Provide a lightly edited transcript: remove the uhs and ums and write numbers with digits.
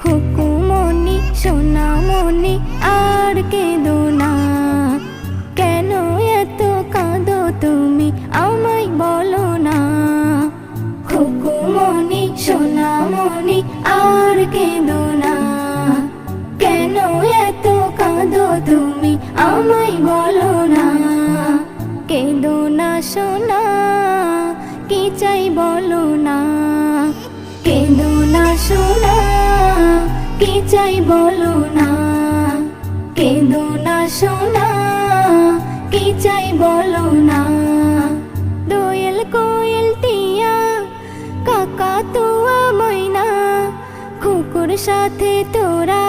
খুকুমনি সোনামনি আর কেঁদো না, কেন এত কাঁদো তুমি আমায় বলো না। খুকুমনি সোনামনি আর কেঁদো না, কেন এত কাঁদো তুমি আমায় বলো না। কেঁদো না সোনা, কি চাই বলো না। কেঁদো না সোনা, কি চাই বলো না। কেঁদো না সোনা, কি চাই বলো না। দোয়েল কোয়েল টিয়া কাকাতুয়া ময়না, খুকুর সাথে তোরা